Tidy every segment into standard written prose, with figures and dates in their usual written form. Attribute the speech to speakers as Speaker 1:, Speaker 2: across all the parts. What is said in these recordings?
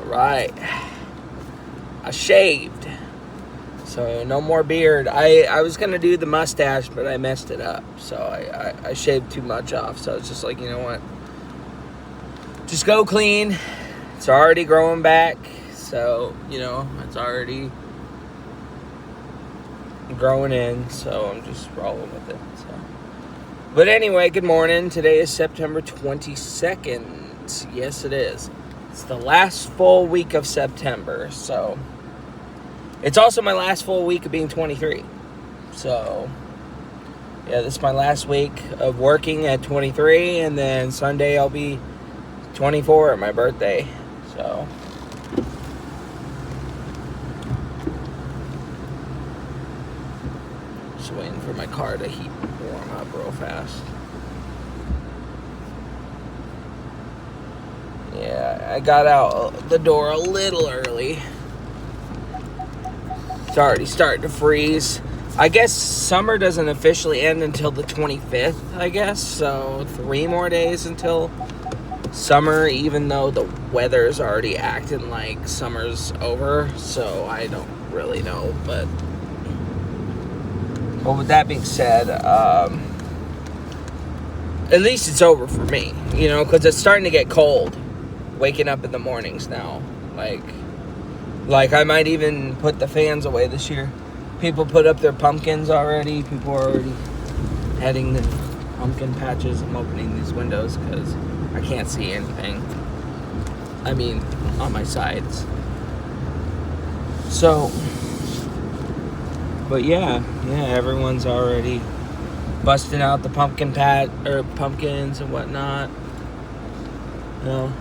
Speaker 1: Alright. I shaved. So no more beard. I was going to do the mustache, but I messed it up. So I shaved too much off. So it's just like, you know what? Just go clean. It's already growing back. So, you know, it's already growing in. So I'm just rolling with it. So. But anyway, good morning. Today is September 22nd. Yes, it is. It's the last full week of September. So it's also my last full week of being 23. So, yeah, this is my last week of working at 23. And then Sunday I'll be 24 at my birthday. So, just waiting for my car to warm up real fast. Yeah, I got out the door a little early. It's already starting to freeze. I guess summer doesn't officially end until the 25th, I guess. So 3 more days until summer, even though the weather's already acting like summer's over. So I don't really know. But with that being said, at least it's over for me. You know, because it's starting to get cold. Waking up in the mornings now. Like I might even put the fans away this year. People put up their pumpkins already. People are already heading the pumpkin patches. I'm opening these windows because I can't see anything. I mean, on my sides. So, but yeah, everyone's already busting out the pumpkins and whatnot. You know,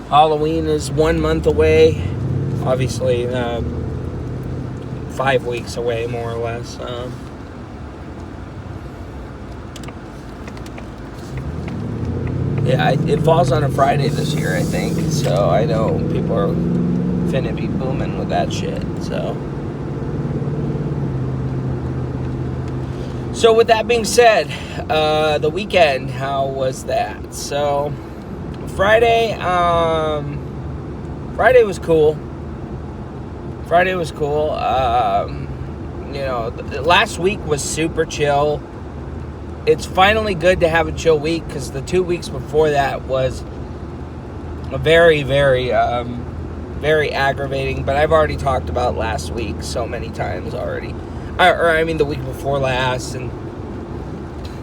Speaker 1: Halloween is 1 month away. Obviously, 5 weeks away, more or less. Yeah, it falls on a Friday this year, I think. So I know people are finna be booming with that shit. So with that being said, the weekend, how was that? So Friday was cool. You know, last week was super chill. It's finally good to have a chill week because the 2 weeks before that was a very, very, very aggravating. But I've already talked about last week so many times already. I mean, the week before last, and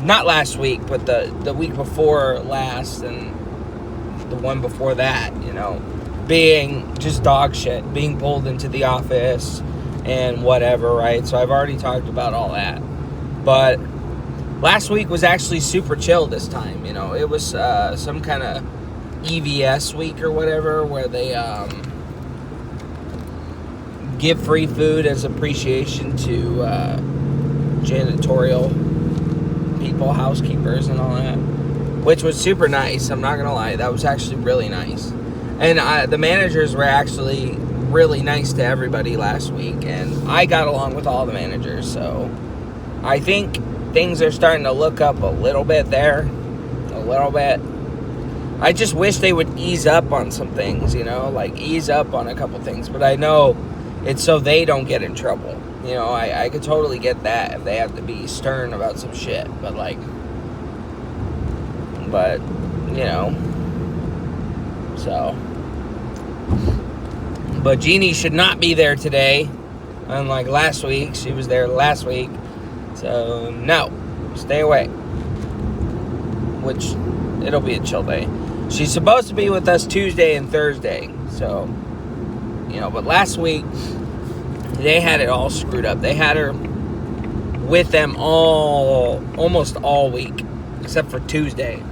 Speaker 1: not last week, but the week before last, and the one before that. You know, being just dog shit, being pulled into the office and whatever, right? So I've already talked about all that. But last week was actually super chill this time, you know. It was some kind of EVS week or whatever, where they give free food as appreciation to janitorial people, housekeepers and all that, which was super nice. I'm not going to lie. That was actually really nice. And the managers were actually really nice to everybody last week, and I got along with all the managers, so I think things are starting to look up a little bit there. A little bit. I just wish they would ease up on some things, you know, like ease up on a couple things, but I know it's so they don't get in trouble. You know, I could totally get that if they have to be stern about some shit, but you know, so. But Jeannie should not be there today, unlike last week. She was there last week. So, no. Stay away. Which, it'll be a chill day. She's supposed to be with us Tuesday and Thursday. So, you know, but last week, they had it all screwed up. They had her with them almost all week, except for Tuesday.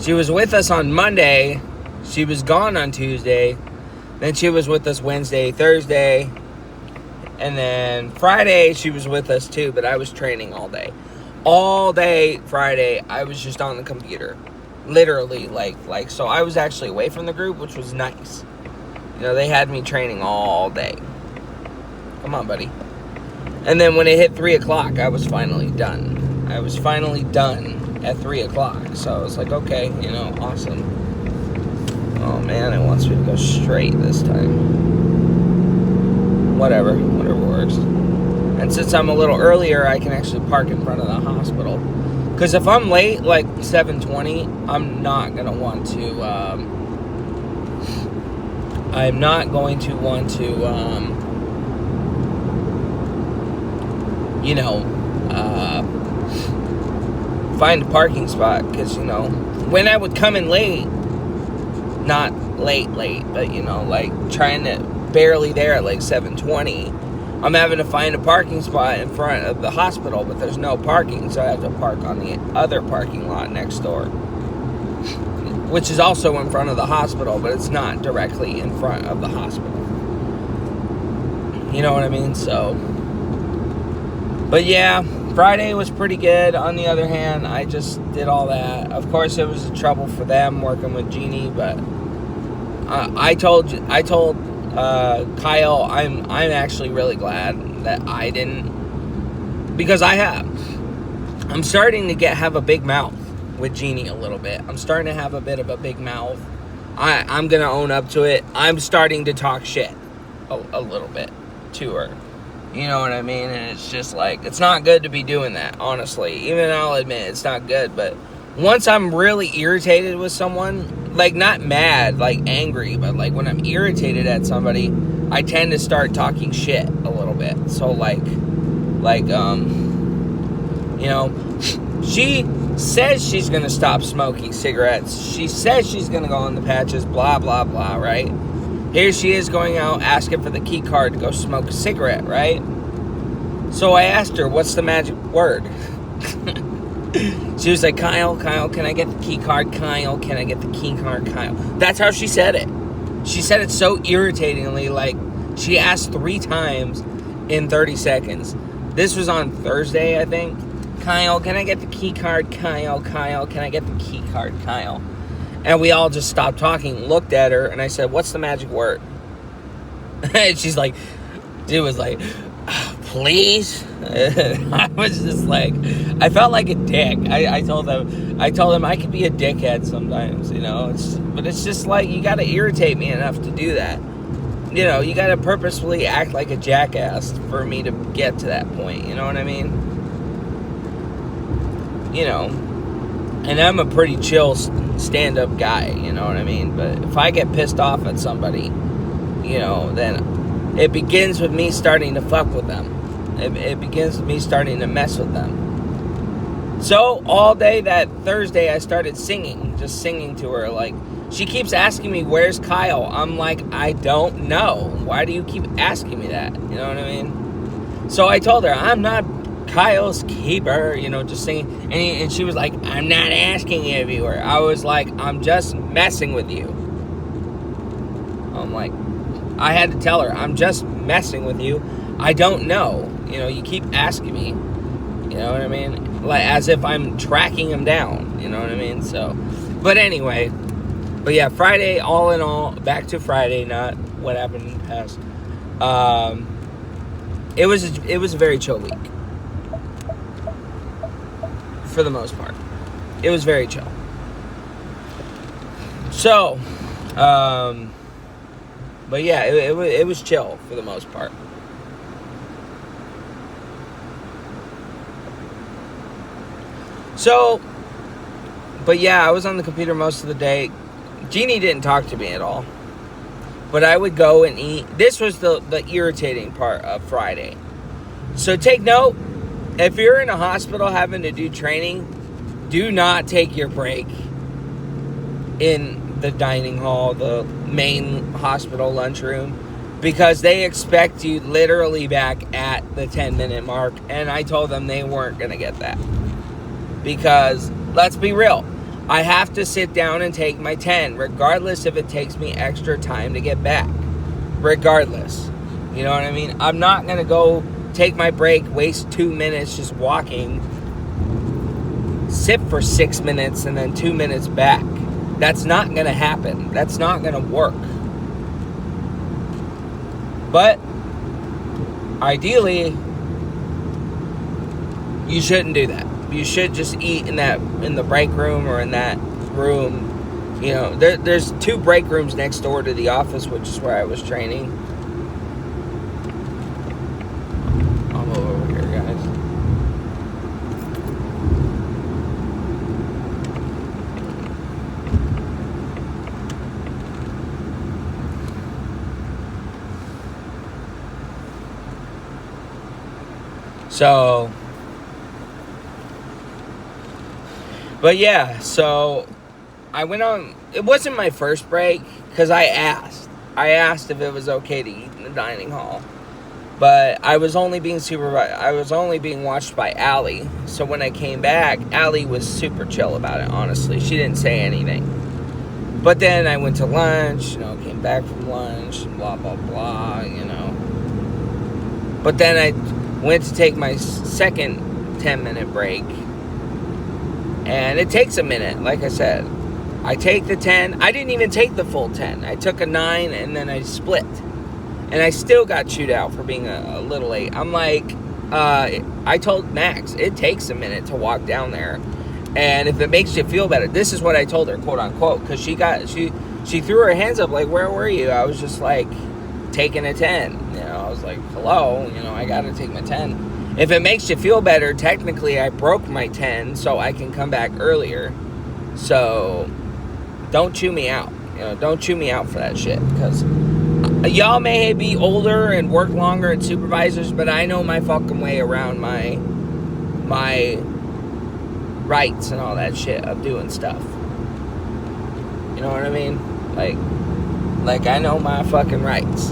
Speaker 1: She was with us on Monday. She was gone on Tuesday. Then she was with us Wednesday, Thursday. And then Friday, she was with us too, but I was training all day. All day Friday, I was just on the computer. Literally, so I was actually away from the group, which was nice. You know, they had me training all day. Come on, buddy. And then when it hit 3 o'clock, I was finally done. I was finally done at 3 o'clock. So I was like, okay, you know, awesome. Oh, man. man, it wants me to go straight this time. Whatever works. And since I'm a little earlier, I can actually park in front of the hospital. Because if I'm late, like 7:20, I'm not going to want to, find a parking spot. Because, when I would come in late, not late, but, like trying to barely there at like 7:20, I'm having to find a parking spot in front of the hospital, but there's no parking, so I have to park on the other parking lot next door, which is also in front of the hospital, but it's not directly in front of the hospital. You know what I mean? So, but yeah, Friday was pretty good. On the other hand, I just did all that. Of course, it was trouble for them working with Jeannie, but I told Kyle, I'm actually really glad that I didn't, because I'm starting to have a big mouth with Jeannie a little bit. I'm starting to have a bit of a big mouth. I'm gonna own up to it. I'm starting to talk shit a little bit to her. You know what I mean? And it's just like, it's not good to be doing that, honestly. Even I'll admit it's not good, but once I'm really irritated with someone, like not mad, like angry, but like when I'm irritated at somebody, I tend to start talking shit a little bit. So she says she's gonna stop smoking cigarettes. She says she's gonna go on the patches, blah, blah, blah, right? Here she is going out asking for the key card to go smoke a cigarette, right? So I asked her, what's the magic word? She was like, Kyle, can I get the key card? Kyle, can I get the key card? Kyle. That's how she said it. She said it so irritatingly, like she asked 3 times in 30 seconds. This was on Thursday, I think. Kyle, can I get the key card? Kyle, can I get the key card? Kyle. And we all just stopped talking, looked at her, and I said, what's the magic word? And she's like, dude was like, please? I was just like, I felt like a dick. I told them I could be a dickhead sometimes, but it's just like, you got to irritate me enough to do that. You got to purposefully act like a jackass for me to get to that point, you know what I mean? And I'm a pretty chill stand-up guy, you know what I mean? But if I get pissed off at somebody, then it begins with me starting to fuck with them. It begins with me starting to mess with them. So all day that Thursday, I started singing to her. Like, she keeps asking me, where's Kyle? I'm like, I don't know. Why do you keep asking me that? You know what I mean? So I told her, I'm not Kyle's keeper, just singing. And she was like, I'm not asking you if you were. I was like, I'm just messing with you. I'm like, I had to tell her, I'm just messing with you. I don't know. You keep asking me. You know what I mean? Like, as if I'm tracking him down. You know what I mean? So, but anyway. But yeah, Friday, all in all, back to Friday, not what happened in the past. It was a very chill week. For the most part. It was very chill. So, but yeah, it was chill for the most part. So, but yeah, I was on the computer most of the day. Jeannie didn't talk to me at all. But I would go and eat. This was the irritating part of Friday. So take note, if you're in a hospital having to do training, do not take your break in the dining hall, the main hospital lunchroom, because they expect you literally back at the 10-minute mark. And I told them they weren't going to get that. Because, let's be real, I have to sit down and take my 10, regardless if it takes me extra time to get back. Regardless. You know what I mean? I'm not going to go take my break, waste 2 minutes just walking, sit for 6 minutes, and then 2 minutes back. That's not going to happen. That's not going to work. But, ideally, you shouldn't do that. You should just eat in the break room or in that room You know, there's 2 break rooms next door to the office, which is where I was training. I'll move over here, guys. So, but yeah, so I went on. It wasn't my first break because I asked if it was okay to eat in the dining hall, but I was only being supervised. I was only being watched by Allie. So when I came back, Allie was super chill about it. Honestly, she didn't say anything. But then I went to lunch. Came back from lunch. Blah blah blah. But then I went to take my second 10-minute break, and it takes a minute. Like I said, I take the 10. I didn't even take the full 10. I took a 9, and then I split. And I still got chewed out for being a little late. I'm like, I told Max, it takes a minute to walk down there. And if it makes you feel better, this is what I told her, quote unquote, because she threw her hands up like, where were you? I was just like, taking a 10. I was like, hello, I got to take my 10. If it makes you feel better, technically I broke my 10 so I can come back earlier. So don't chew me out. Don't chew me out for that shit, because y'all may be older and work longer at supervisors, but I know my fucking way around my rights and all that shit of doing stuff. You know what I mean? Like I know my fucking rights.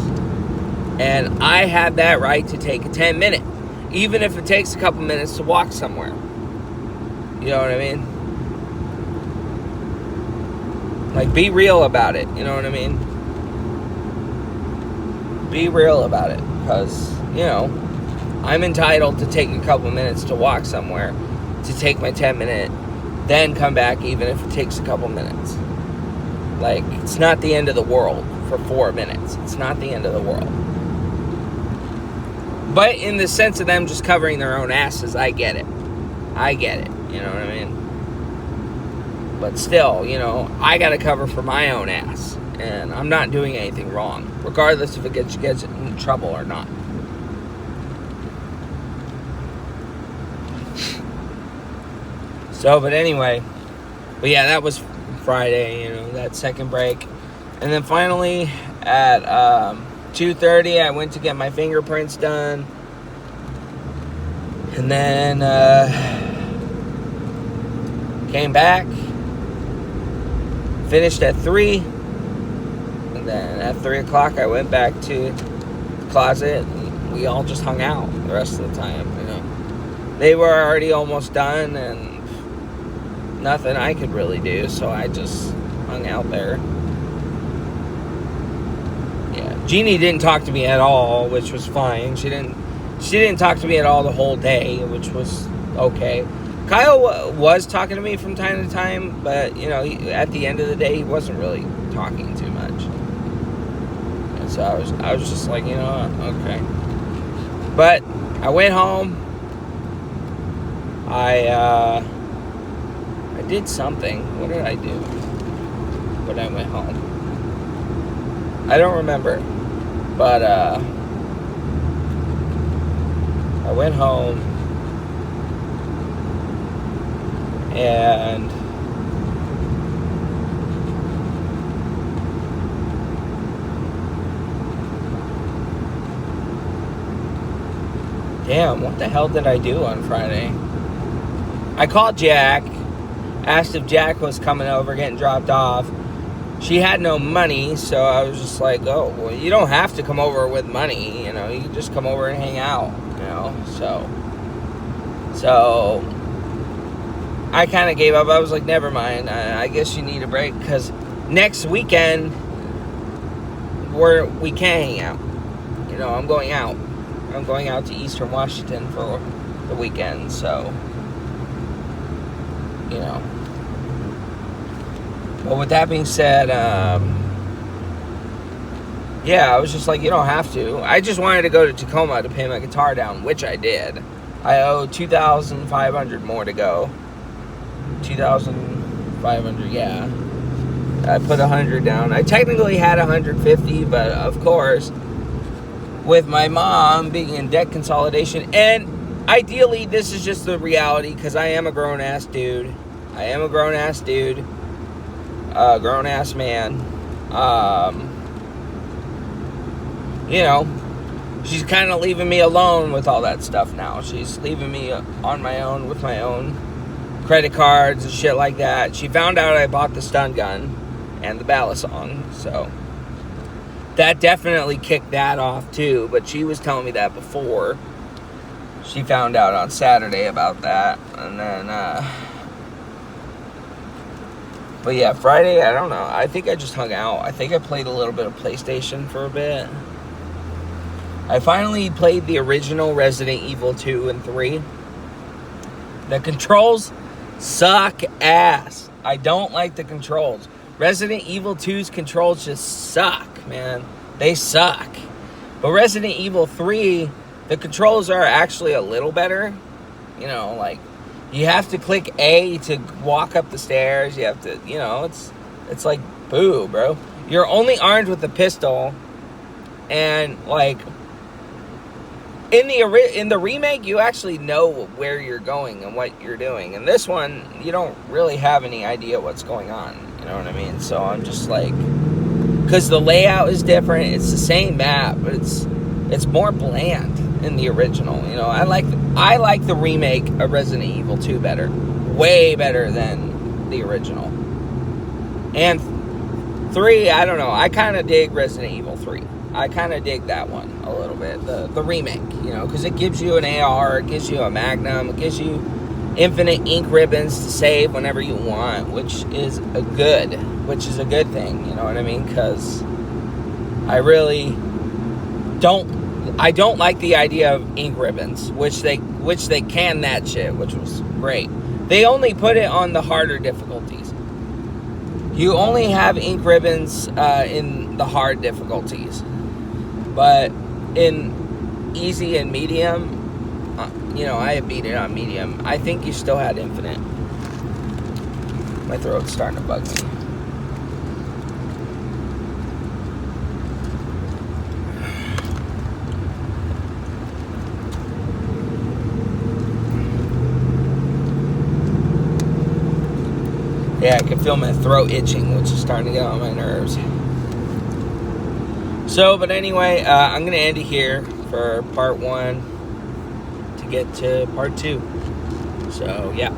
Speaker 1: And I have that right to take a 10-minute, even if it takes a couple minutes to walk somewhere. You know what I mean? Like, be real about it. You know what I mean? Be real about it. Because, I'm entitled to take a couple minutes to walk somewhere, to take my 10-minute, then come back, even if it takes a couple minutes. Like, it's not the end of the world for 4 minutes. It's not the end of the world. But in the sense of them just covering their own asses, I get it. You know what I mean? But still, I got to cover for my own ass. And I'm not doing anything wrong, regardless if it gets in trouble or not. So, but anyway. But yeah, that was Friday, that second break. And then finally, at 2:30, I went to get my fingerprints done. And then came back. Finished at 3. And then at 3 o'clock, I went back to the closet. And we all just hung out the rest of the time, They were already almost done, and nothing I could really do, so I just hung out there. Yeah, Jeannie didn't talk to me at all, which was fine. She didn't talk to me at all the whole day, which was okay. Kyle was talking to me from time to time, but at the end of the day, he wasn't really talking too much. And so I was just like, okay. But I went home. I did something. What did I do when I went home? I don't remember. But I went home and damn, what the hell did I do on Friday? I called Jack. Asked if Jack was coming over, getting dropped off. She had no money, so I was just like, oh, well, you don't have to come over with money, you can just come over and hang out, So I kind of gave up. I was like, never mind. I guess you need a break, because next weekend we can't hang out. I'm going out. I'm going out to Eastern Washington for the weekend, so But with that being said, yeah, I was just like, you don't have to. I just wanted to go to Tacoma to pay my guitar down, which I did. I owe $2,500 more to go. $2,500, yeah. I put 100 down. I technically had 150, but of course, with my mom being in debt consolidation, and ideally, this is just the reality because I am a grown-ass dude. I am a grown-ass dude. Grown-ass man. You know, she's kind of leaving me alone with all that stuff now. She's leaving me on my own with my own credit cards and shit like that. She found out I bought the stun gun and the balisong, so that definitely kicked that off too. But she was telling me that before. She found out on Saturday about that, and then but yeah, Friday, I don't know. I think I just hung out. I think I played a little bit of PlayStation for a bit. I finally played the original Resident Evil 2 and 3. The controls suck ass. I don't like the controls. Resident Evil 2's controls just suck, man. They suck. But Resident Evil 3, the controls are actually a little better. You know, like, you have to click A to walk up the stairs. You have to, you know, it's like, boo, bro. You're only armed with a pistol. And, like, in the remake, you actually know where you're going and what you're doing. In this one, you don't really have any idea what's going on. You know what I mean? So I'm just like, because the layout is different. It's the same map, but it's more bland in the original. You know, I like the remake of Resident Evil 2 better, way better than the original. And 3, I don't know. I kind of dig Resident Evil 3. I kind of dig that one a little bit, the remake, you know, because it gives you an AR, it gives you a Magnum, it gives you infinite ink ribbons to save whenever you want, which is a good thing, you know what I mean? Because I really don't like the idea of ink ribbons, which they canned that shit, which was great. They only put it on the harder difficulties. You only have ink ribbons in the hard difficulties. But in easy and medium, you know, I beat it on medium. I think you still had infinite. My throat's starting to bug me. Yeah, I can feel my throat itching, which is starting to get on my nerves. So, but anyway, I'm going to end it here for part 1 to get to part 2. So, yeah.